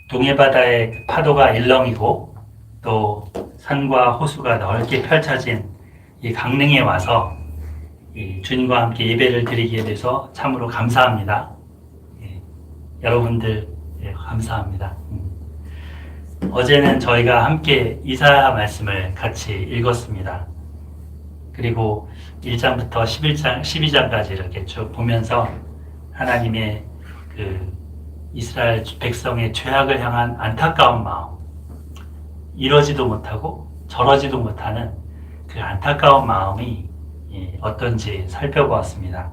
동해바다의 그 파도가 일렁이고 또 산과 호수가 넓게 펼쳐진 이 강릉에 와서 이 주님과 함께 예배를 드리게 돼서 참으로 감사합니다. 예, 여러분들 감사합니다. 어제는 저희가 함께 이사야 말씀을 같이 읽었습니다. 그리고 1장부터 12장까지 이렇게 쭉 보면서 하나님의 그 이스라엘 백성의 죄악을 향한 안타까운 마음, 이러지도 못하고 저러지도 못하는 그 안타까운 마음이 어떤지 살펴보았습니다.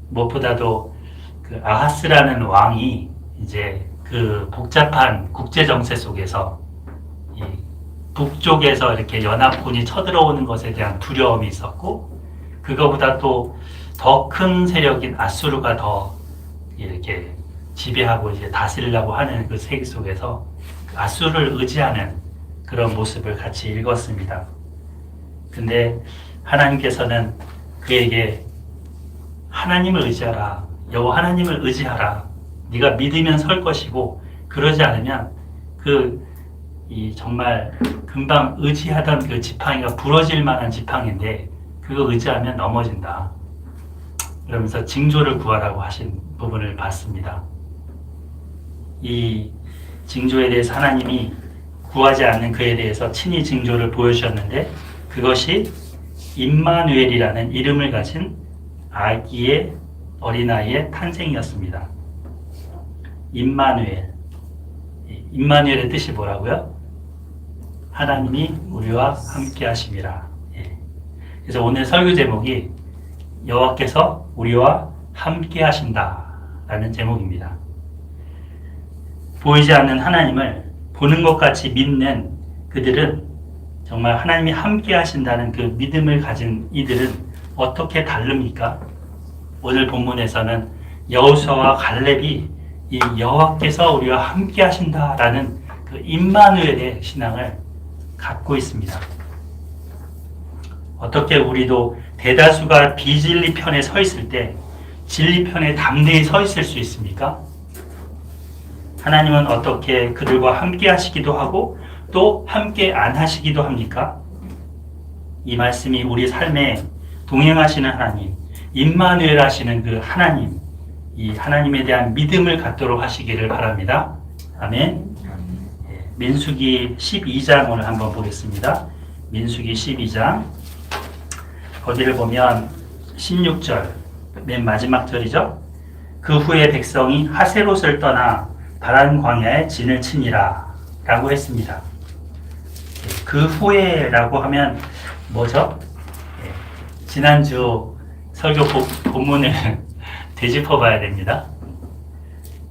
무엇보다도 그 아하스라는 왕이 이제 그 복잡한 국제 정세 속에서 이 북쪽에서 이렇게 연합군이 쳐들어오는 것에 대한 두려움이 있었고, 그거보다 또 더 큰 세력인 아수르가 더 이렇게 지배하고 이제 다스리려고 하는 그 세계 속에서 아수르를 의지하는 그런 모습을 같이 읽었습니다. 근데 하나님께서는 그에게 하나님을 의지하라, 여호와 하나님을 의지하라, 네가 믿으면 설 것이고 그러지 않으면 이 정말 금방 의지하던 그 지팡이가 부러질 만한 지팡이인데 그거 의지하면 넘어진다. 그러면서 징조를 구하라고 하신 부분을 봤습니다. 이 징조에 대해서 하나님이 구하지 않는 그에 대해서 친히 징조를 보여주셨는데 그것이 임마누엘이라는 이름을 가진 아기의 어린아이의 탄생이었습니다. 임마누엘. 임마누엘의 뜻이 뭐라고요? 하나님이 우리와 함께 하심이라. 그래서 오늘 설교 제목이 여호와께서 우리와 함께 하신다 라는 제목입니다. 보이지 않는 하나님을 보는 것 같이 믿는 그들은 정말 하나님이 함께 하신다는 그 믿음을 가진 이들은 어떻게 다릅니까? 오늘 본문에서는 여호수아와 갈렙이 이 여호와께서 우리와 함께 하신다라는 그 임마누엘의 신앙을 갖고 있습니다. 어떻게 우리도 대다수가 비진리 편에 서 있을 때 진리 편에 담대히 서 있을 수 있습니까? 하나님은 어떻게 그들과 함께 하시기도 하고 또 함께 안 하시기도 합니까? 이 말씀이 우리 삶에 동행하시는 하나님, 임마누엘 하시는 그 하나님, 이 하나님에 대한 믿음을 갖도록 하시기를 바랍니다. 아멘. 민수기 12장 오늘 한번 보겠습니다. 민수기 12장 거기를 보면 16절 맨 마지막 절이죠. 그 후에 백성이 하세롯을 떠나 바란 광야에 진을 치니라 라고 했습니다. 그 후에라고 하면 뭐죠? 지난주 설교 본문을 되짚어 봐야 됩니다.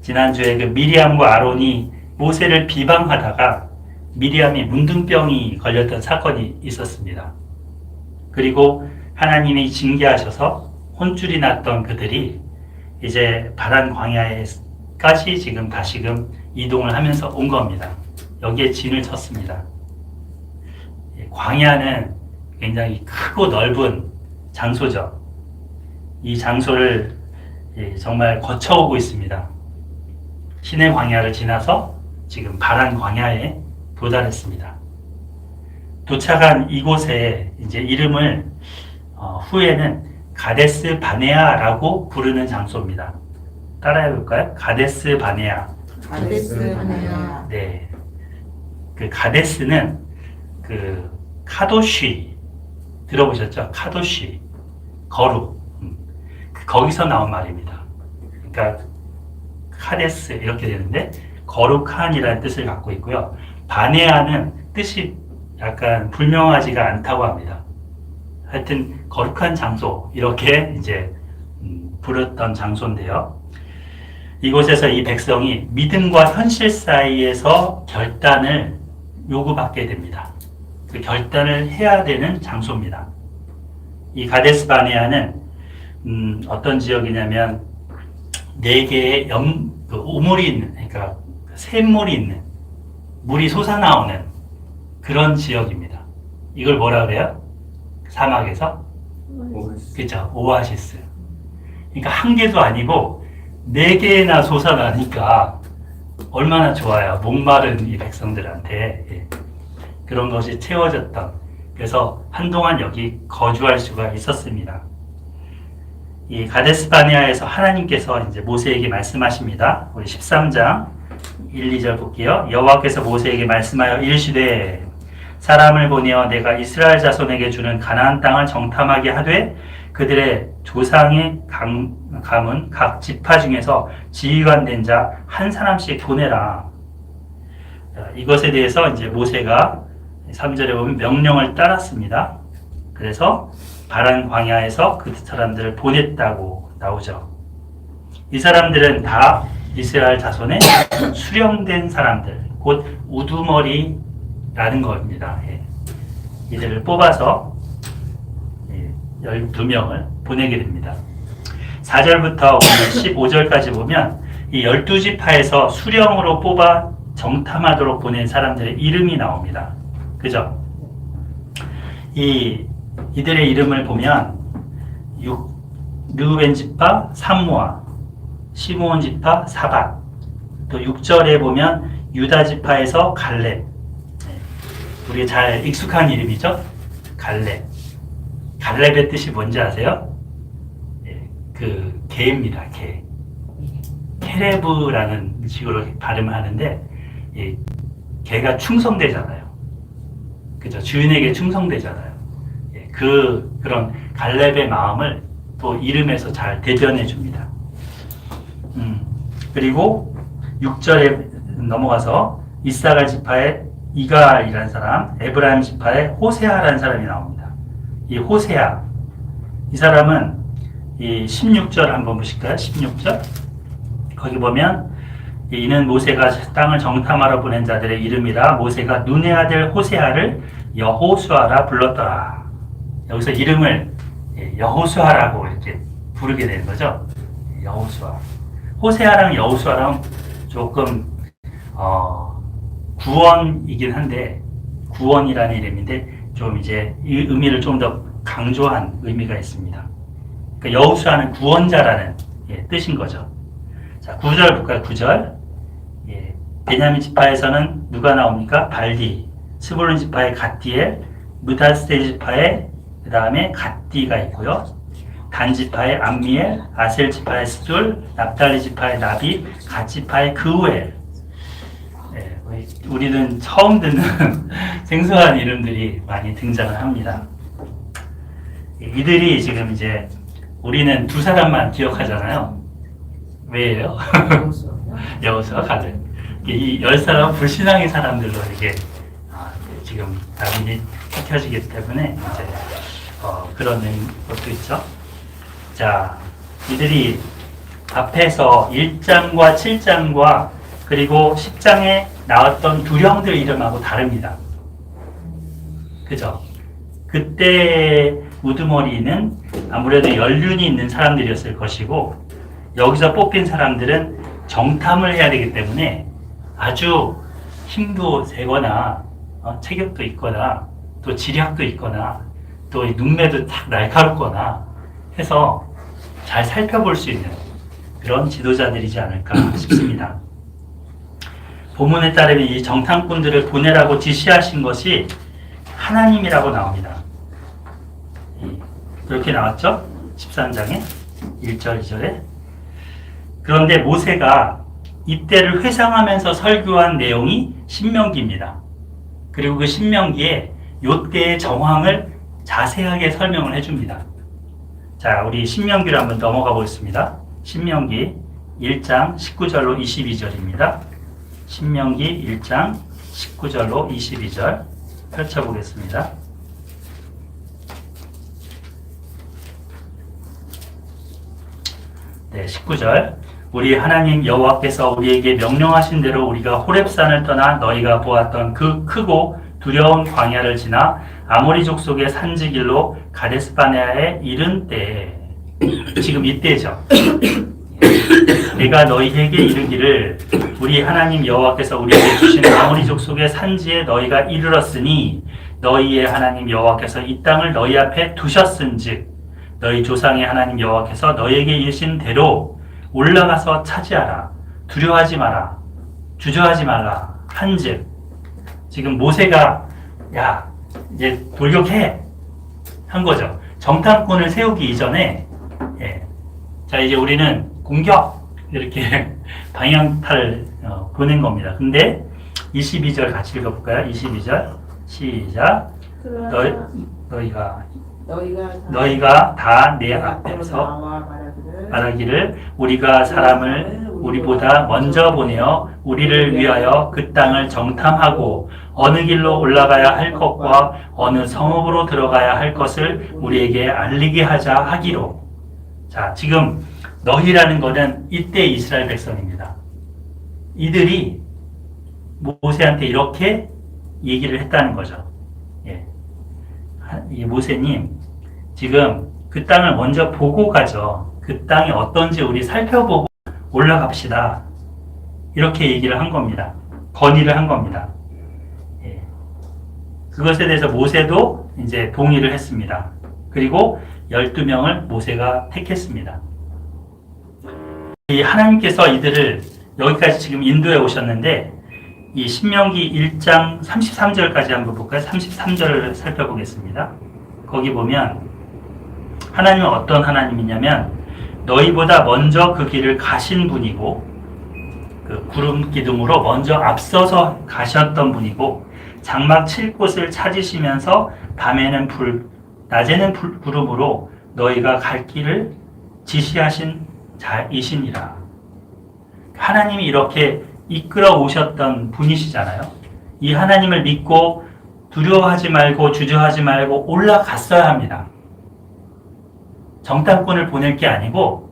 지난주에 그 미리암과 아론이 모세를 비방하다가 미리암이 문둥병이 걸렸던 사건이 있었습니다. 그리고 하나님이 징계하셔서 혼쭐이 났던 그들이 이제 바란 광야에까지 지금 다시금 이동을 하면서 온 겁니다. 여기에 진을 쳤습니다. 광야는 굉장히 크고 넓은 장소죠. 이 장소를 정말 거쳐오고 있습니다. 신의 광야를 지나서 지금 바란 광야에 도달했습니다. 도착한 이곳에 이제 이름을 후에는 가데스 바네아라고 부르는 장소입니다. 따라해 볼까요? 가데스 바네아. 가데스 바네아. 네. 그 가데스는 그 카도시 들어보셨죠? 카도시 거룩. 거기서 나온 말입니다. 그러니까 카데스 이렇게 되는데 거룩한이라는 뜻을 갖고 있고요. 바네아는 뜻이 약간 불명하지가 않다고 합니다. 하여튼 거룩한 장소 이렇게 이제 부르던 장소인데요. 이곳에서 이 백성이 믿음과 현실 사이에서 결단을 요구받게 됩니다. 그 결단을 해야 되는 장소입니다. 이 가데스 바네아는 어떤 지역이냐면 4개의 우물이 있는, 그러니까 샘물이 있는, 물이 솟아나오는 그런 지역입니다. 이걸 뭐라 그래요? 사막에서? 그죠? 오아시스. 그러니까 한 개도 아니고 4개나 솟아나니까 얼마나 좋아요. 목마른 이 백성들한테. 예. 그런 것이 채워졌던. 그래서 한동안 여기 거주할 수가 있었습니다. 이 가데스바네아에서 하나님께서 이제 모세에게 말씀하십니다. 우리 13장 1, 2절 볼게요. 여호와께서 모세에게 말씀하여 이르시되 사람을 보내어 내가 이스라엘 자손에게 주는 가나안 땅을 정탐하게 하되 그들의 조상의 가문 각 지파 중에서 지휘관 된 자 한 사람씩 보내라. 이것에 대해서 이제 모세가 3절에 보면 명령을 따랐습니다. 그래서 바란 광야에서 그 사람들을 보냈다고 나오죠. 이 사람들은 다 이스라엘 자손의 수령된 사람들, 곧 우두머리라는 겁니다. 예. 이들을 뽑아서 12명을 보내게 됩니다. 4절부터 15절까지 보면 이 12지파에서 수령으로 뽑아 정탐하도록 보낸 사람들의 이름이 나옵니다. 그죠? 이들의 이름을 보면 르우벤 지파 삼무아, 시므온 지파 사밧, 또 6절에 보면 유다 지파에서 갈렙. 우리 잘 익숙한 이름이죠? 갈렙. 갈렙의 뜻이 뭔지 아세요? 그 개입니다. 개. 케레브라는 식으로 발음을 하는데 개가 충성되잖아요. 그죠? 주인에게 충성되잖아요. 그런 갈렙의 마음을 또 이름에서 잘 대변해 줍니다. 그리고 6절에 넘어가서 이사갈 지파의 이갈이라는 사람, 에브라임 지파의 호세아라는 사람이 나옵니다. 이 호세아, 이 사람은 이 16절 한번 보실까요? 16절. 거기 보면 이는 모세가 땅을 정탐하러 보낸 자들의 이름이라 모세가 눈의 아들 호세아를 여호수아라 불렀더라. 여기서 이름을 여호수아라고 이렇게 부르게 되는 거죠. 여호수아. 호세아랑 여호수아랑 조금 구원이긴 한데 구원이라는 이름인데 좀 이제 이 의미를 좀 더 강조한 의미가 있습니다. 그러니까 여호수아는 구원자라는 뜻인 거죠. 자, 9절 볼까요? 9절. 베냐민 지파에서는 누가 나옵니까? 발디. 스불론 지파의 갓디엘, 무다스테 지파의 그 다음에 갓디가 있고요. 단 지파의 암미엘, 아셀 지파의 스둘, 납달리 지파의 나비, 갓 지파의 그우엘. 우리는 처음 듣는 생소한 이름들이 많이 등장을 합니다. 이들이 지금 이제 우리는 두 사람만 기억하잖아요. 왜예요? 여호수아, 갈렙. 이 10사람 불신앙의 사람들로 이게 지금 낙인이 찍혀지기 때문에 이제 그런 것도 있죠. 자, 이들이 앞에서 1장과 7장과 그리고 10장에 나왔던 두령들 이름하고 다릅니다. 그죠? 그때 우두머리는 아무래도 연륜이 있는 사람들이었을 것이고 여기서 뽑힌 사람들은 정탐을 해야 되기 때문에 아주 힘도 세거나 체격도 있거나 또 지략도 있거나 또 눈매도 딱 날카롭거나 해서 잘 살펴볼 수 있는 그런 지도자들이지 않을까 싶습니다. 본문에 따르면 이 정탐꾼들을 보내라고 지시하신 것이 하나님이라고 나옵니다. 그렇게 나왔죠? 13장에 1절 2절에. 그런데 모세가 이때를 회상하면서 설교한 내용이 신명기입니다. 그리고 그 신명기에 요때의 정황을 자세하게 설명을 해줍니다. 자, 우리 신명기를 한번 넘어가 보겠습니다. 신명기 1장 19절로 22절입니다. 신명기 1장 19절로 22절 펼쳐보겠습니다. 네, 19절. 우리 하나님 여호와께서 우리에게 명령하신 대로 우리가 호렙산을 떠나 너희가 보았던 그 크고 두려운 광야를 지나 아모리 족속의 산지길로 가데스바네아에 이른 때에, 지금 이때죠. 내가 너희에게 이르기를 우리 하나님 여호와께서 우리에게 주신 아모리 족속의 산지에 너희가 이르렀으니 너희의 하나님 여호와께서 이 땅을 너희 앞에 두셨은즉 너희 조상의 하나님 여호와께서 너희에게 이르신 대로 올라가서 차지하라. 두려워하지 마라. 주저하지 말라. 한즉 지금 모세가 야 이제 돌격해 한 거죠. 정탐꾼을 세우기 이전에 예. 자 이제 우리는 공격 이렇게 방향타를 보낸 겁니다. 근데 22절 같이 읽어볼까요? 22절 시작. 너희가 다 내 앞에서 말하기를 우리가 사람을 우리보다 먼저 보내어 우리를 위하여 그 땅을 정탐하고 어느 길로 올라가야 할 것과 어느 성읍으로 들어가야 할 것을 우리에게 알리게 하자 하기로. 자, 지금 너희라는 것은 이때 이스라엘 백성입니다. 이들이 모세한테 이렇게 얘기를 했다는 거죠. 예. 이 모세님, 지금 그 땅을 먼저 보고 가죠. 그 땅이 어떤지 우리 살펴보고 올라갑시다. 이렇게 얘기를 한 겁니다. 건의를 한 겁니다. 예. 그것에 대해서 모세도 이제 동의를 했습니다. 그리고 12명을 모세가 택했습니다. 이 하나님께서 이들을 여기까지 지금 인도해 오셨는데 이 신명기 1장 33절까지 한번 볼까요? 33절을 살펴보겠습니다. 거기 보면 하나님은 어떤 하나님이냐면 너희보다 먼저 그 길을 가신 분이고 그 구름 기둥으로 먼저 앞서서 가셨던 분이고 장막 칠 곳을 찾으시면서 밤에는 불, 낮에는 구름으로 너희가 갈 길을 지시하신 자이시니라. 하나님이 이렇게 이끌어 오셨던 분이시잖아요. 이 하나님을 믿고 두려워하지 말고 주저하지 말고 올라갔어야 합니다. 정탐꾼을 보낼 게 아니고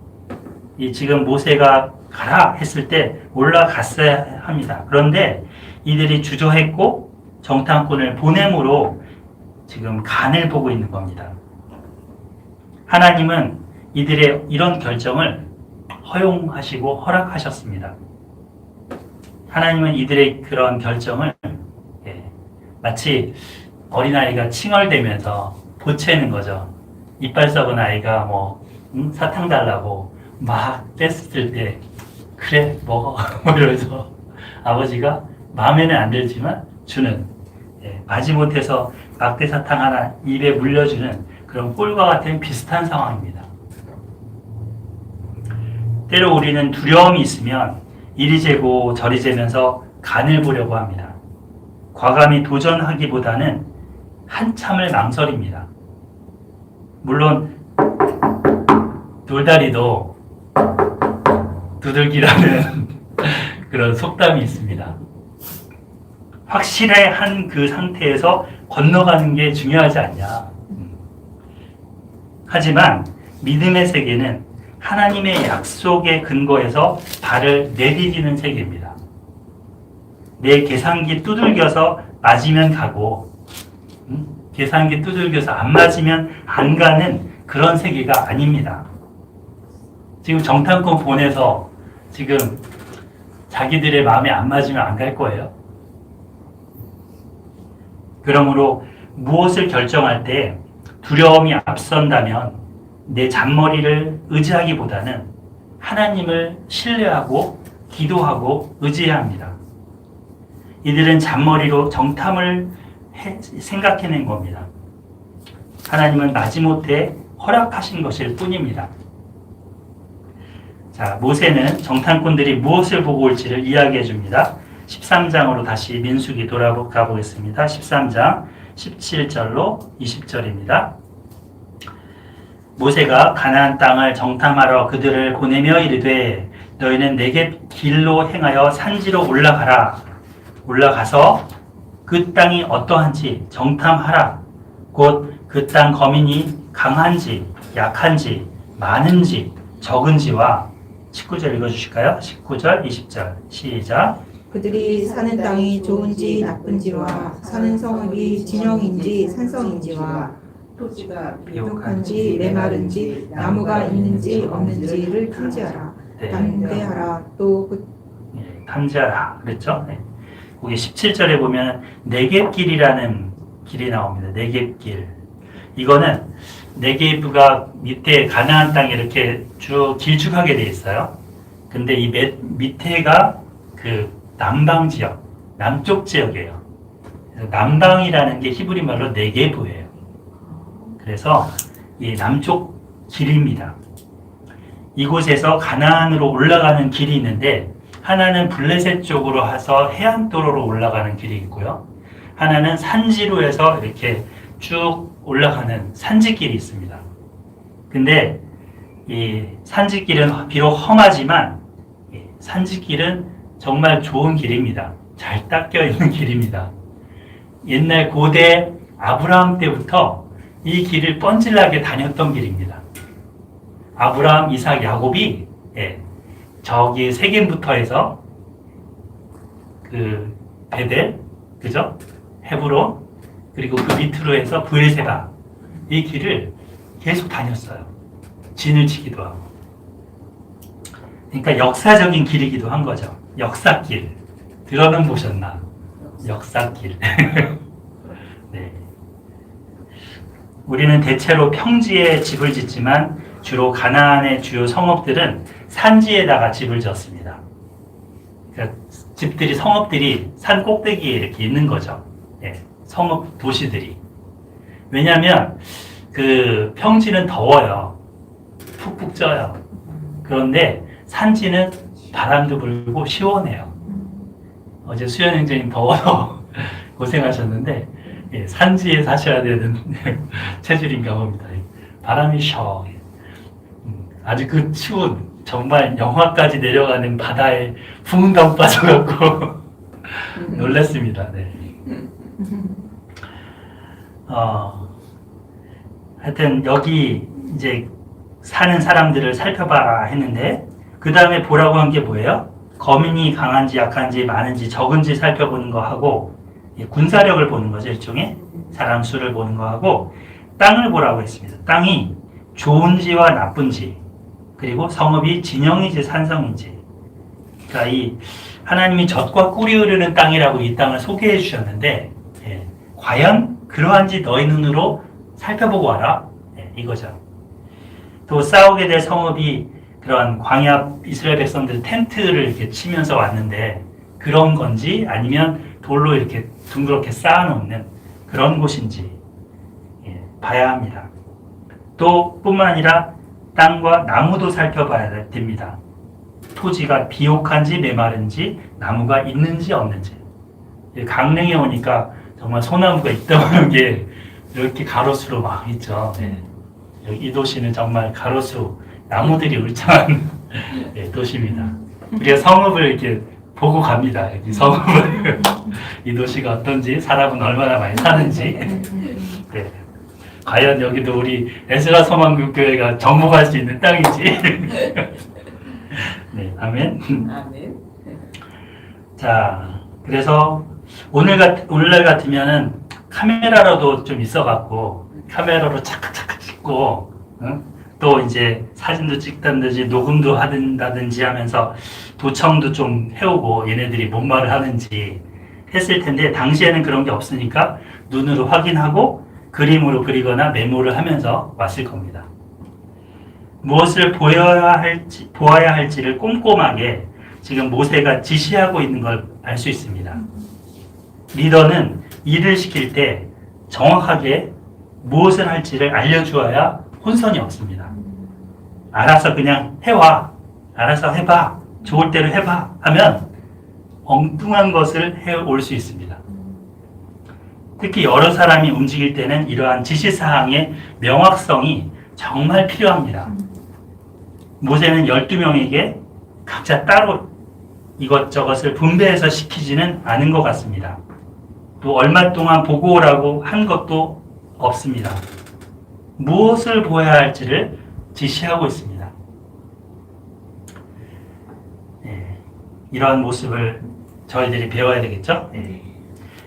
이 지금 모세가 가라 했을 때 올라갔어야 합니다. 그런데 이들이 주저했고 정탐꾼을 보냄으로 지금 간을 보고 있는 겁니다. 하나님은 이들의 이런 결정을 허용하시고 허락하셨습니다. 하나님은 이들의 그런 결정을 마치 어린아이가 칭얼대면서 보채는 거죠. 이빨 썩은 아이가 사탕 달라고 막 뗐을 때 그래 먹어 이러면서 아버지가 마음에는 안 들지만 주는 마지못해서 막대 사탕 하나 입에 물려주는 그런 꼴과 같은 비슷한 상황입니다. 때로 우리는 두려움이 있으면 이리 재고 저리 재면서 간을 보려고 합니다. 과감히 도전하기보다는 한참을 망설입니다. 물론 돌다리도 두들기라는 그런 속담이 있습니다. 확실한 그 상태에서 건너가는 게 중요하지 않냐. 하지만 믿음의 세계는 하나님의 약속의 근거에서 발을 내디디는 세계입니다. 내 계산기 두들겨서 맞으면 가고 계산기 두들겨서 안 맞으면 안 가는 그런 세계가 아닙니다. 지금 정탐꾼 보내서 지금 자기들의 마음에 안 맞으면 안 갈 거예요. 그러므로 무엇을 결정할 때 두려움이 앞선다면 내 잔머리를 의지하기보다는 하나님을 신뢰하고 기도하고 의지해야 합니다. 이들은 잔머리로 정탐을 생각해낸 겁니다. 하나님은 마지못해 허락하신 것일 뿐입니다. 자, 모세는 정탐꾼들이 무엇을 보고 올지를 이야기해 줍니다. 13장으로 다시 민수기 돌아가 보겠습니다. 13장 17절로 20절입니다. 모세가 가나안 땅을 정탐하러 그들을 보내며 이르되 너희는 내게 길로 행하여 산지로 올라가라. 올라가서 그 땅이 어떠한지 정탐하라. 곧 그 땅 거민이 강한지 약한지 많은지 적은지와 19절 읽어주실까요? 19절 20절 시작. 그들이 사는 땅이 좋은지 나쁜지와 사는 성읍이 진영인지 산성인지와 토지가 비옥한지 메마른지 나무가 있는지 없는지를 탐지하라. 담대하라. 또 탐지하라 그랬죠? 네. 거기 17절에 보면 네겝길이라는 길이 나옵니다. 네겝길. 이거는 네겝가 밑에 가나안 땅에 이렇게 쭉 길쭉하게 돼 있어요. 근데 이 밑에가 그 남방 지역, 남쪽 지역이에요. 그래서 남방이라는 게 히브리 말로 네게브예요. 그래서 이 남쪽 길입니다. 이곳에서 가나안으로 올라가는 길이 있는데 하나는 블레셋 쪽으로 해서 해안도로로 올라가는 길이 있고요. 하나는 산지로 해서 이렇게 쭉 올라가는 산지길이 있습니다. 근데 이 산지길은 비록 험하지만 산지길은 정말 좋은 길입니다. 잘 닦여 있는 길입니다. 옛날 고대 아브라함 때부터 이 길을 뻔질나게 다녔던 길입니다. 아브라함, 이삭, 야곱이 저기 세겜부터 해서 그 베델, 그죠? 헤브론, 그리고 그 밑으로 해서 브에세바 이 길을 계속 다녔어요. 진을 치기도 하고. 그러니까 역사적인 길이기도 한 거죠. 역사길. 들어는 보셨나? 역사길. 네. 우리는 대체로 평지에 집을 짓지만 주로 가나안의 주요 성읍들은 산지에다가 집을 지었습니다. 그러니까 집들이, 성읍들이 산 꼭대기에 이렇게 있는 거죠. 네. 성읍 도시들이. 왜냐하면 그 평지는 더워요. 푹푹 쪄요. 그런데 산지는 바람도 불고 시원해요. 어제 수연행정님 더워서 고생하셨는데 산지에 사셔야 되는 체질인가 봅니다. 바람이 셔. 아주 그 추운 정말 영하까지 내려가는 바다에 붕덩 빠져갖고 놀랐습니다. 네. 하여튼 여기 이제 사는 사람들을 살펴봐라 했는데 그 다음에 보라고 한 게 뭐예요? 거민이 강한지 약한지 많은지 적은지 살펴보는 거 하고 군사력을 보는 거죠. 일종의 사람 수를 보는 거 하고 땅을 보라고 했습니다. 땅이 좋은지와 나쁜지 그리고 성읍이 진영인지 산성인지 그러니까 이 하나님이 젖과 꿀이 흐르는 땅이라고 이 땅을 소개해 주셨는데 과연 그러한지 너희 눈으로 살펴보고 와라 이거죠. 또 싸우게 될 성읍이 그런 광야 이스라엘 백성들 텐트를 이렇게 치면서 왔는데 그런 건지 아니면 돌로 이렇게 둥그렇게 쌓아놓는 그런 곳인지 봐야 합니다. 또 뿐만 아니라 땅과 나무도 살펴봐야 됩니다. 토지가 비옥한지 메마른지 나무가 있는지 없는지. 강릉에 오니까 정말 소나무가 있다는 게 이렇게 가로수로 막 있죠. 이 도시는 정말 가로수 나무들이 울창한 도시입니다. 우리가 성읍을 이렇게 보고 갑니다. 여기 성읍을 이 도시가 어떤지 사람은 얼마나 많이 사는지 과연 여기도 우리 에스라 서만교회가 정복할 수 있는 땅인지 네, 아멘. 아멘. 자, 그래서 오늘날 같으면은 카메라로도 좀 있어갖고 카메라로 착착착 찍고 또 이제 사진도 찍다든지 녹음도 하든지 하면서 도청도 좀 해오고 얘네들이 뭔 말을 하는지 했을 텐데 당시에는 그런 게 없으니까 눈으로 확인하고 그림으로 그리거나 메모를 하면서 왔을 겁니다. 무엇을 보아야 할지를 꼼꼼하게 지금 모세가 지시하고 있는 걸 알 수 있습니다. 리더는 일을 시킬 때 정확하게 무엇을 할지를 알려주어야 혼선이 없습니다. 알아서 그냥 해와, 알아서 해봐, 좋을 대로 해봐 하면 엉뚱한 것을 해올 수 있습니다. 특히 여러 사람이 움직일 때는 이러한 지시사항의 명확성이 정말 필요합니다. 모세는 12명에게 각자 따로 이것저것을 분배해서 시키지는 않은 것 같습니다. 또 얼마 동안 보고 오라고 한 것도 없습니다. 무엇을 보아야 할지를 지시하고 있습니다. 이러한 모습을 저희들이 배워야 되겠죠?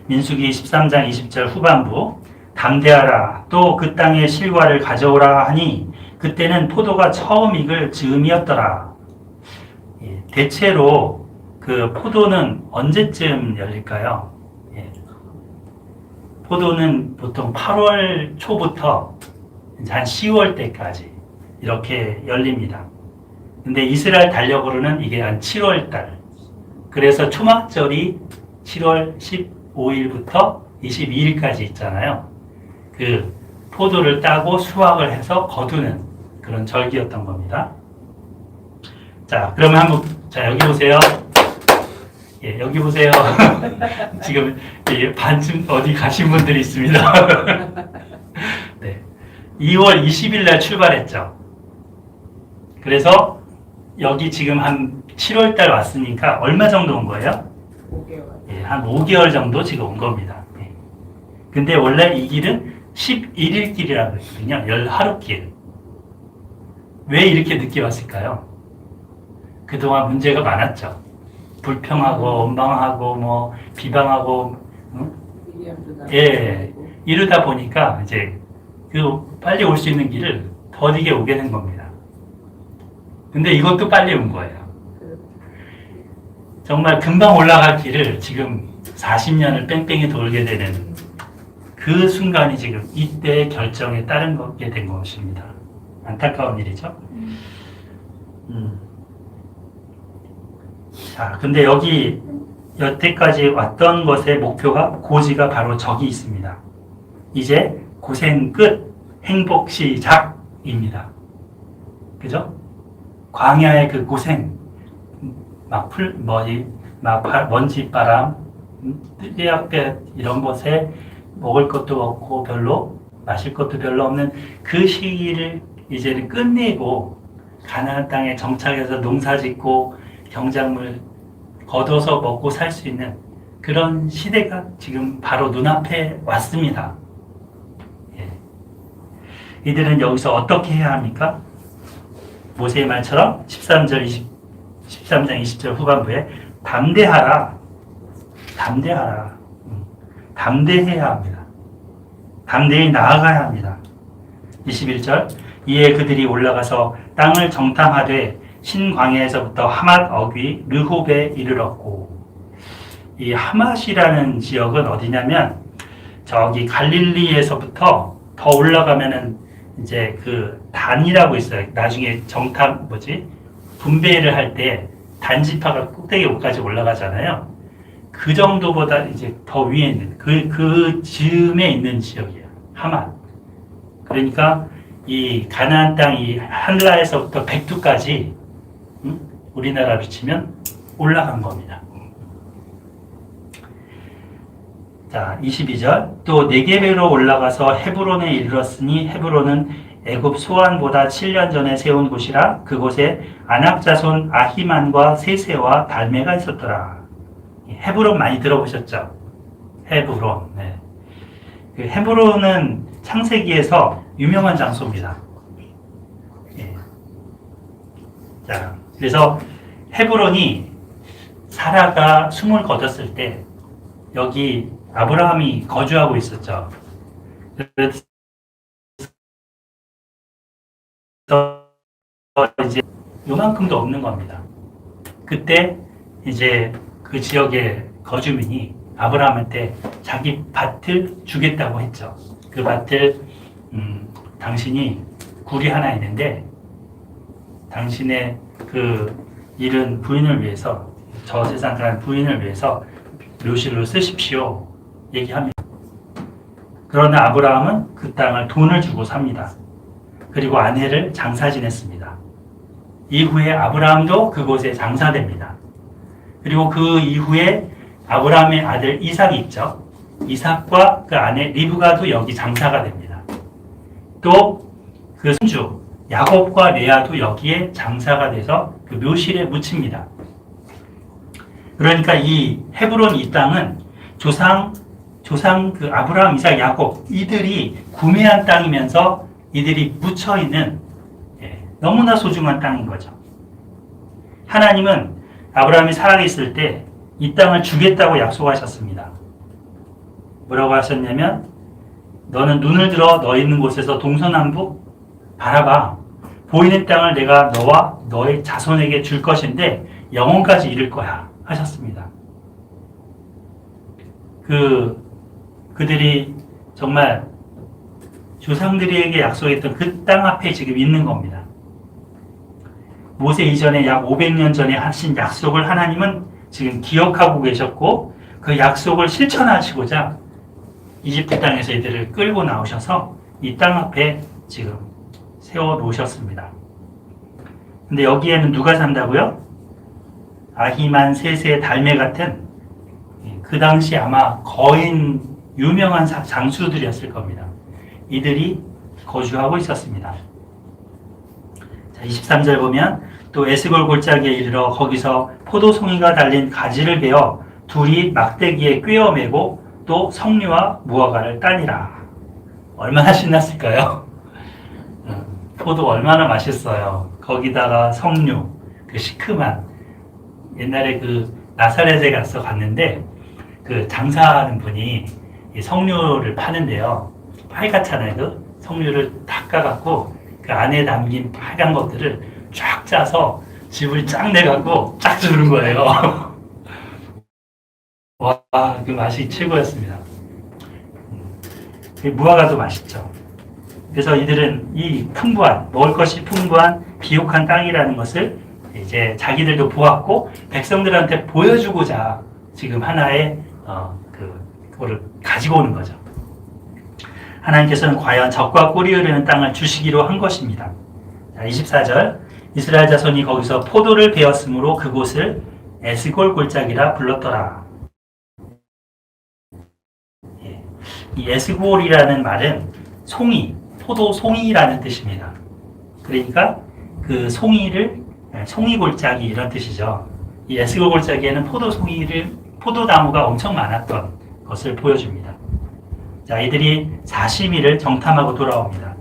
민수기 13장 20절 후반부 담대하라 또 그 땅의 실과를 가져오라 하니 그때는 포도가 처음 익을 즈음이었더라. 대체로 그 포도는 언제쯤 열릴까요? 포도는 보통 8월 초부터 한 10월 때까지 이렇게 열립니다. 근데 이스라엘 달력으로는 이게 한 7월 달 그래서 초막절이 7월 15일부터 22일까지 있잖아요. 그 포도를 따고 수확을 해서 거두는 그런 절기였던 겁니다. 자, 그러면 한번, 자, 여기 보세요. 예, 여기 보세요. 지금 예, 반쯤 어디 가신 분들이 있습니다. 네. 2월 20일 날 출발했죠. 그래서 여기 지금 한 7월 달 왔으니까 얼마 정도 온 거예요? 5개월. 예, 한 5개월 정도 지금 온 겁니다. 예. 근데 원래 이 길은 11일 길이라고 했거든요. 10하루 길. 왜 이렇게 늦게 왔을까요? 그동안 문제가 많았죠. 불평하고 원방하고 뭐 비방하고 예, 이러다 보니까 이제 그 빨리 올 수 있는 길을 더디게 오게 된 겁니다. 근데 이것도 빨리 온 거예요. 정말 금방 올라갈 길을 지금 40년을 뺑뺑이 돌게 되는 그 순간이 지금 이때의 결정에 따른 거게 된 것입니다. 안타까운 일이죠. 자, 근데 여기 여태까지 왔던 것의 목표가 고지가 바로 저기 있습니다. 이제 고생 끝, 행복 시작입니다. 그죠? 광야의 그 고생, 막 먼지바람, 뜨개약볕 이런 곳에 먹을 것도 없고 별로 마실 것도 별로 없는 그 시기를 이제는 끝내고 가나안 땅에 정착해서 농사짓고 경작물 거둬서 먹고 살 수 있는 그런 시대가 지금 바로 눈앞에 왔습니다. 예. 이들은 여기서 어떻게 해야 합니까? 모세의 말처럼 13장 20절 후반부에 담대하라. 담대해야 합니다. 담대히 나아가야 합니다. 21절 이에 그들이 올라가서 땅을 정탐하되 신광야에서부터 하맛 어귀 르홉에 이르렀고, 이 하맛이라는 지역은 어디냐면 저기 갈릴리에서부터 더 올라가면은 이제 그 단이라고 있어요. 나중에 분배를 할 때 단지파가 꼭대기까지 올라가잖아요. 그 정도보다 이제 더 위에 있는 그 즈음에 있는 지역이에요. 하맛. 그러니까 이 가나안 땅이 한라에서부터 백두까지 우리나라로 치면 올라간 겁니다. 자, 22절 또 네게베로 올라가서 헤브론에 이르렀으니 헤브론은 애굽 소안보다 7년 전에 세운 곳이라 그곳에 아낙 자손 아히만과 세세와 달메가 있었더라. 헤브론 많이 들어보셨죠? 헤브론. 네. 그 헤브론은 창세기에서 유명한 장소입니다. 예. 자, 그래서 헤브론이 사라가 숨을 거뒀을 때 여기 아브라함이 거주하고 있었죠. 그래서 이제 요만큼도 없는 겁니다. 그때 이제 그 지역의 거주민이 아브라함한테 자기 밭을 주겠다고 했죠. 그 밭을 당신이 굴이 하나 있는데 당신의 그 잃은 부인을 위해서 저 세상 간 부인을 위해서 묘실로 쓰십시오 얘기합니다. 그러나 아브라함은 그 땅을 돈을 주고 삽니다. 그리고 아내를 장사 지냈습니다. 이후에 아브라함도 그곳에 장사됩니다. 그리고 그 이후에 아브라함의 아들 이삭이 있죠. 이삭과 그 아내 리브가도 여기 장사가 됩니다. 또 그 손주 야곱과 레아도 여기에 장사가 돼서 그 묘실에 묻힙니다. 그러니까 이 헤브론 이 땅은 조상 그 아브라함, 이삭, 야곱 이들이 구매한 땅이면서 이들이 묻혀 있는 너무나 소중한 땅인 거죠. 하나님은 아브라함이 살아있을 때 이 땅을 주겠다고 약속하셨습니다. 뭐라고 하셨냐면 너는 눈을 들어 너 있는 곳에서 동서남북 바라봐. 보이는 땅을 내가 너와 너의 자손에게 줄 것인데 영원까지 이룰 거야 하셨습니다. 그들이 정말 조상들에게 약속했던 그 땅 앞에 지금 있는 겁니다. 모세 이전에 약 500년 전에 하신 약속을 하나님은 지금 기억하고 계셨고 그 약속을 실천하시고자 이집트 땅에서 이들을 끌고 나오셔서 이 땅 앞에 지금 세워 놓으셨습니다. 근데 여기에는 누가 산다고요? 아히만, 세세, 달메 같은 그 당시 아마 거인 유명한 장수들이었을 겁니다. 이들이 거주하고 있었습니다. 자, 23절 보면 또 에스골 골짜기에 이르러 거기서 포도송이가 달린 가지를 베어 둘이 막대기에 꿰어 매고 또 석류와 무화과를 따니라. 얼마나 신났을까요? 포도 얼마나 맛있어요. 거기다가 석류, 그 시큼한 옛날에 그 나사렛에 가서 갔는데 그 장사하는 분이 이 석류를 파는데요. 빨갛잖아요. 그 석류를 닦아갖고 그 안에 담긴 빨간 것들을 쫙 짜서 집을 쫙 내갖고 쫙 주는 거예요. 와, 그 맛이 최고였습니다. 무화과도 맛있죠. 그래서 이들은 이 풍부한, 먹을 것이 풍부한 비옥한 땅이라는 것을 이제 자기들도 보았고 백성들한테 보여주고자 지금 하나의 그거를 가지고 오는 거죠. 하나님께서는 과연 적과 꿀이 흐르는 땅을 주시기로 한 것입니다. 자, 24절 이스라엘 자손이 거기서 포도를 베었으므로 그곳을 에스골 골짜기라 불렀더라. 이 에스골이라는 말은 송이, 포도 송이라는 뜻입니다. 그러니까 그 송이를 송이 골짜기 이런 뜻이죠. 이 에스골 골짜기에는 포도나무가 엄청 많았던 것을 보여줍니다. 자, 이들이 40일을 정탐하고 돌아옵니다.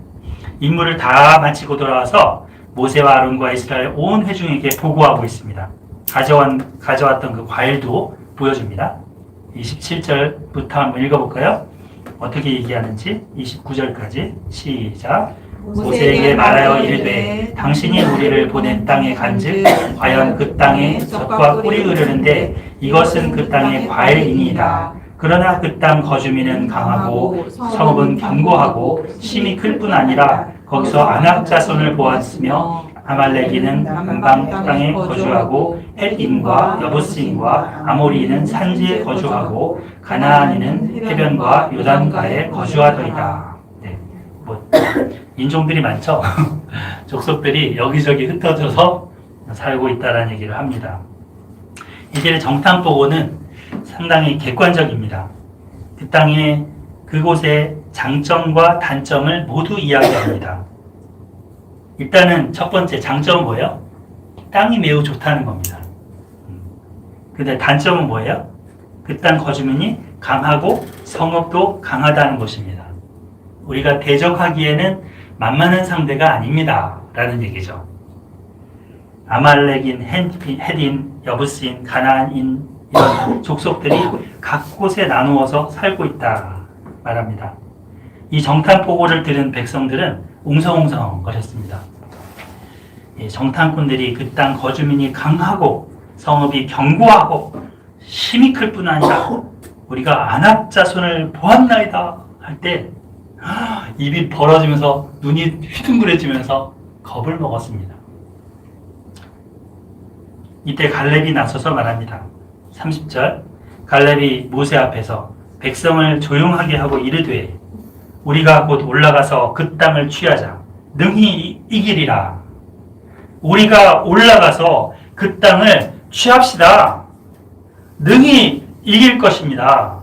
임무를 다 마치고 돌아와서 모세와 아론과 이스라엘 온 회중에게 보고하고 있습니다. 가져왔던 그 과일도 보여줍니다. 27절부터 한번 읽어볼까요? 어떻게 얘기하는지 29절까지 시작. 모세에게 말하여 이르되 당신이 우리를 보낸 땅에 간즉 과연 그 땅에 젖과 꿀이 흐르는데 이것은 그 땅의 과일이니이다. 그러나 그 땅 거주민은 강하고 성읍은 견고하고 심이 클 뿐 아니라 거기서 아낙 자손을 보았으며 아말렉이는 남방 땅에 거주하고 헷인과 여부스인과 아모리인은 산지에 거주하고 가나안인은 해변과 요단가에 거주하더이다. 네, 인종들이 많죠. 족속들이 여기저기 흩어져서 살고 있다는 얘기를 합니다. 이들의 정탐 보고는 상당히 객관적입니다. 그 땅의 그곳의 장점과 단점을 모두 이야기합니다. 일단은 첫 번째 장점은 뭐예요? 땅이 매우 좋다는 겁니다. 근데 단점은 뭐예요? 그 땅 거주민이 강하고 성읍도 강하다는 것입니다. 우리가 대적하기에는 만만한 상대가 아닙니다. 라는 얘기죠. 아말렉인, 헷인, 여부스인, 가나안인 이런 족속들이 각 곳에 나누어서 살고 있다 말합니다. 이 정탐 보고를 들은 백성들은 웅성웅성 거렸습니다. 정탐꾼들이 그 땅 거주민이 강하고 성읍이 견고하고 힘이 클 뿐 아니라 우리가 아낙 자손을 보았나이다 할 때 입이 벌어지면서 눈이 휘둥그레지면서 겁을 먹었습니다. 이때 갈렙이 나서서 말합니다. 30절 갈렙이 모세 앞에서 백성을 조용하게 하고 이르되 우리가 곧 올라가서 그 땅을 취하자 능히 이기리라. 우리가 올라가서 그 땅을 취합시다. 능히 이길 것입니다.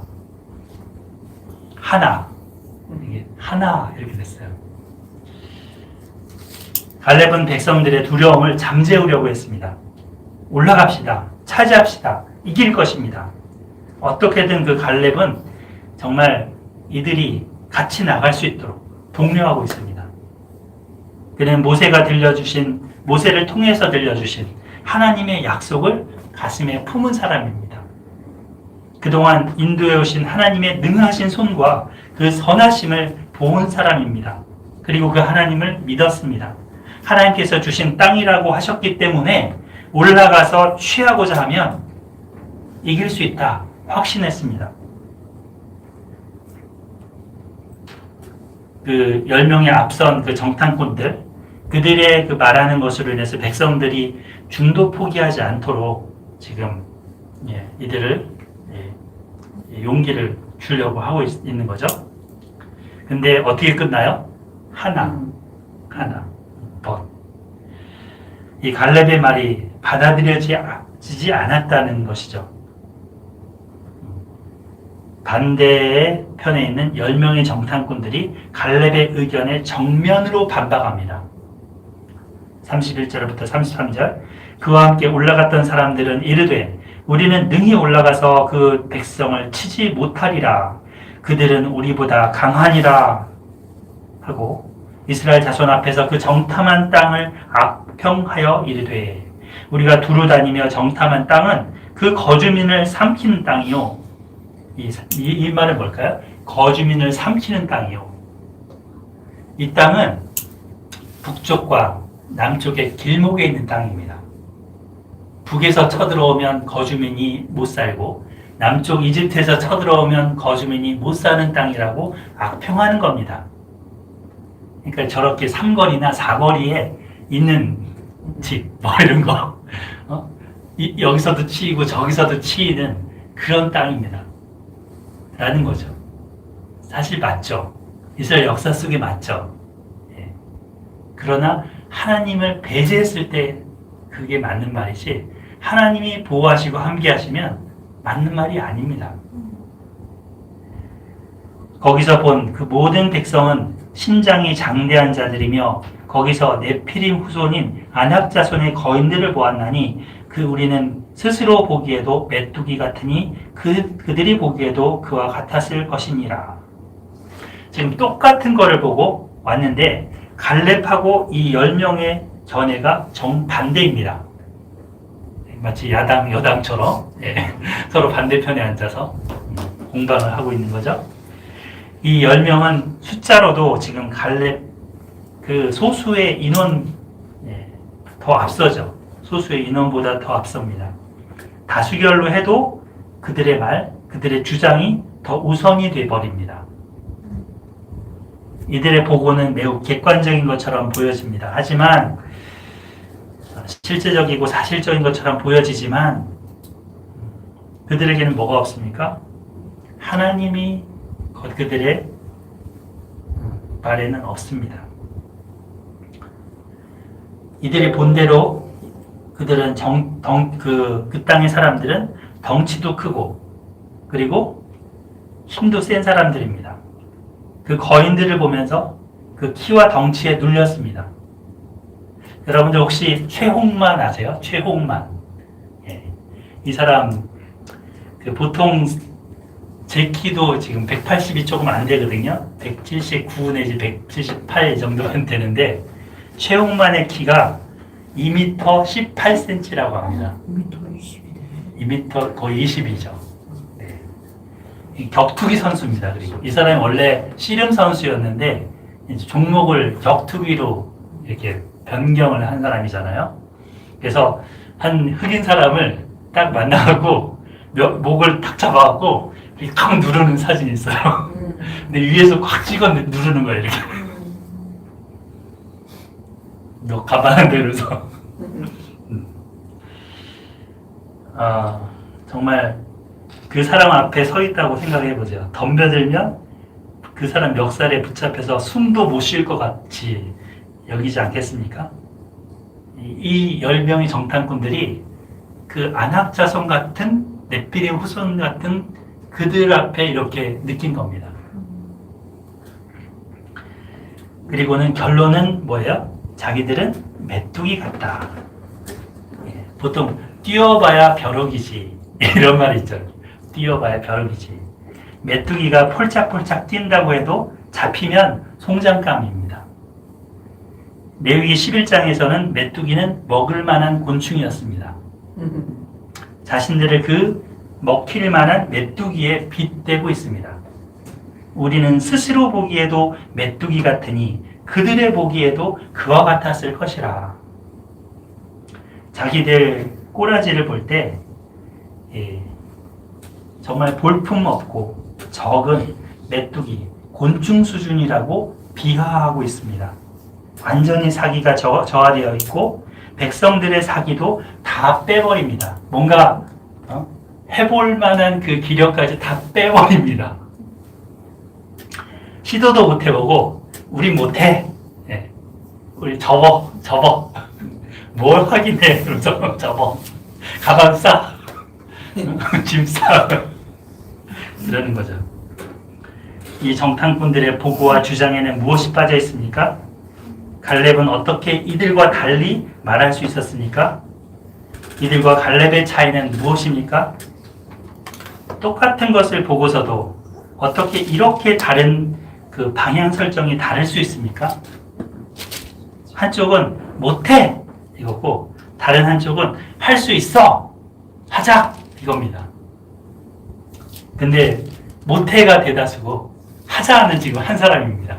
하나 이렇게 됐어요. 갈렙은 백성들의 두려움을 잠재우려고 했습니다. 올라갑시다. 차지합시다. 이길 것입니다. 어떻게든 그 갈렙은 정말 이들이 같이 나갈 수 있도록 독려하고 있습니다. 그는 모세를 통해서 들려주신 하나님의 약속을 가슴에 품은 사람입니다. 그동안 인도해 오신 하나님의 능하신 손과 그 선하심을 본 사람입니다. 그리고 그 하나님을 믿었습니다. 하나님께서 주신 땅이라고 하셨기 때문에 올라가서 취하고자 하면 이길 수 있다 확신했습니다. 그 10명의 앞선 그 정탐꾼들, 그들의 그 말하는 것으로 인해서 백성들이 중도 포기하지 않도록 지금 이들을 용기를 주려고 하고 있는 거죠. 근데 어떻게 끝나요? 하나. 이 갈렙의 말이 받아들여지지 않았다는 것이죠. 반대의 편에 있는 10명의 정탐꾼들이 갈렙의 의견에 정면으로 반박합니다. 31절부터 33절. 그와 함께 올라갔던 사람들은 이르되 우리는 능히 올라가서 그 백성을 치지 못하리라. 그들은 우리보다 강하니라 하고 이스라엘 자손 앞에서 그 정탐한 땅을 악평하여 이르되 우리가 두루 다니며 정탐한 땅은 그 거주민을 삼키는 땅이요. 이 말은 뭘까요? 거주민을 삼키는 땅이요. 이 땅은 북쪽과 남쪽의 길목에 있는 땅입니다. 북에서 쳐들어오면 거주민이 못 살고 남쪽 이집트에서 쳐들어오면 거주민이 못 사는 땅이라고 악평하는 겁니다. 그러니까 저렇게 삼거리나 사거리에 있는 집, 뭐 이런 거 여기서도 치이고 저기서도 치이는 그런 땅입니다. 라는 거죠. 사실 맞죠. 이스라엘 역사 속에 맞죠. 그러나 하나님을 배제했을 때 그게 맞는 말이지 하나님이 보호하시고 함께하시면 맞는 말이 아닙니다. 거기서 본 그 모든 백성은 신장이 장대한 자들이며 거기서 네피림 후손인 아낙 자손의 거인들을 보았나니 우리는 스스로 보기에도 메뚜기 같으니 그들이 보기에도 그와 같았을 것이니라. 지금 똑같은 거를 보고 왔는데 갈렙하고 이 10명의 견해가 정반대입니다. 마치 야당, 여당처럼 서로 반대편에 앉아서 공방을 하고 있는 거죠. 이 10명은 숫자로도 지금 갈렙 그 소수의 인원 더 앞서죠. 소수의 인원보다 더 앞섭니다. 다수결로 해도 그들의 말, 그들의 주장이 더 우선이 되어버립니다. 이들의 보고는 매우 객관적인 것처럼 보여집니다. 하지만 실제적이고 사실적인 것처럼 보여지지만 그들에게는 뭐가 없습니까? 하나님이 그들의 말에는 없습니다. 이들이 본대로 그들은 그 땅의 사람들은 덩치도 크고 그리고 힘도 센 사람들입니다. 그 거인들을 보면서 그 키와 덩치에 눌렸습니다. 여러분들 혹시 최홍만 아세요? 최홍만. 이 사람 보통 제 키도 지금 180이 조금 안 되거든요. 179 내지 178 정도는 되는데 최홍만의 키가 2m 18cm라고 합니다. 2m 거의 20이죠. 격투기 선수입니다. 그리고 이 사람이 원래 씨름 선수였는데 이제 종목을 격투기로 이렇게 변경을 한 사람이잖아요. 그래서 한 흑인 사람을 딱 만나고 목을 탁 잡아갖고 이렇게 꽉 누르는 사진이 있어요. 근데 위에서 꽉 찍어 누르는 거예요. 이렇게. 너 가만한 데로서. 정말 그 사람 앞에 서 있다고 생각해 보세요. 덤벼들면 그 사람 멱살에 붙잡혀서 숨도 못 쉴 것 같이 여기지 않겠습니까? 이 10명의 정탐꾼들이 그 아낙 자손 같은 네피림 후손 같은 그들 앞에 이렇게 느낀 겁니다. 그리고는 결론은 뭐예요? 자기들은 메뚜기 같다. 보통 뛰어봐야 벼룩이지 이런 말이 있죠. 뛰어봐야 벼룩이지. 메뚜기가 폴짝폴짝 뛴다고 해도 잡히면 송장감입니다. 레위기 11장에서는 메뚜기는 먹을 만한 곤충이었습니다. 자신들을 그 먹힐 만한 메뚜기에 빗대고 있습니다. 우리는 스스로 보기에도 메뚜기 같으니 그들의 보기에도 그와 같았을 것이라. 자기들 꼬라지를 볼 때 정말 볼품없고 적은 메뚜기, 곤충 수준이라고 비하하고 있습니다. 완전히 사기가 저하되어 있고 백성들의 사기도 다 빼버립니다. 뭔가 해볼 만한 그 기력까지 다 빼버립니다. 시도도 못 해보고, 우리 못해. 예. 우리 접어. 뭘 확인해. 그러면서 접어. 가방 싸. 짐 싸. 이러는 거죠. 이 정탐꾼들의 보고와 주장에는 무엇이 빠져 있습니까? 갈렙은 어떻게 이들과 달리 말할 수 있었습니까? 이들과 갈렙의 차이는 무엇입니까? 똑같은 것을 보고서도 어떻게 이렇게 다른 그 방향 설정이 다를 수 있습니까? 한쪽은 못해 이거고 다른 한쪽은 할 수 있어 하자 이겁니다. 근데 못해가 대다수고 하자는 지금 한 사람입니다.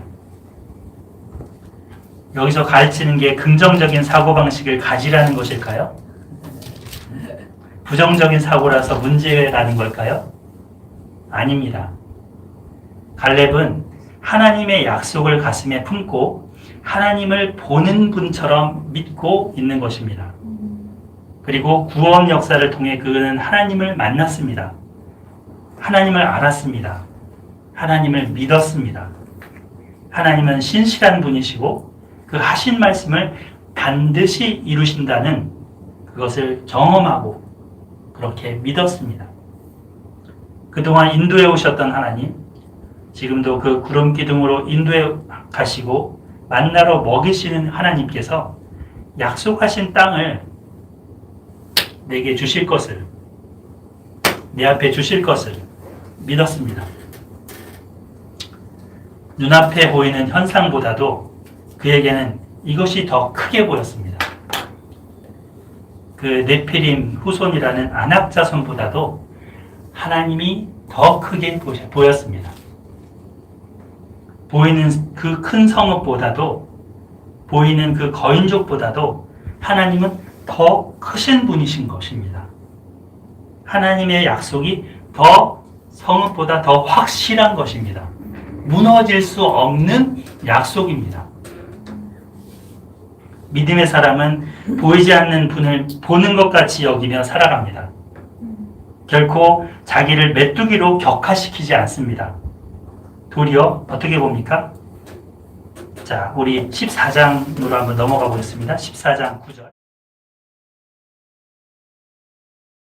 여기서 가르치는 게 긍정적인 사고방식을 가지라는 것일까요? 부정적인 사고라서 문제라는 걸까요? 아닙니다. 갈렙은 하나님의 약속을 가슴에 품고 하나님을 보는 분처럼 믿고 있는 것입니다. 그리고 구원 역사를 통해 그는 하나님을 만났습니다. 하나님을 알았습니다. 하나님을 믿었습니다. 하나님은 신실한 분이시고 그 하신 말씀을 반드시 이루신다는 그것을 경험하고 그렇게 믿었습니다. 그동안 인도해 오셨던 하나님, 지금도 그 구름 기둥으로 인도해 가시고 만나러 먹이시는 하나님께서 약속하신 땅을 내게 주실 것을, 내 앞에 주실 것을 믿었습니다. 눈앞에 보이는 현상보다도 그에게는 이것이 더 크게 보였습니다. 그 네피림 후손이라는 아낙 자손보다도 하나님이 더 크게 보였습니다. 보이는 그 큰 성읍보다도 보이는 그 거인족보다도 하나님은 더 크신 분이신 것입니다. 하나님의 약속이 더 성읍보다 더 확실한 것입니다. 무너질 수 없는 약속입니다. 믿음의 사람은 보이지 않는 분을 보는 것 같이 여기며 살아갑니다. 결코 자기를 메뚜기로 격화시키지 않습니다. 도리어 어떻게 봅니까? 자, 우리 14장으로 한번 넘어가 보겠습니다. 14장 9절.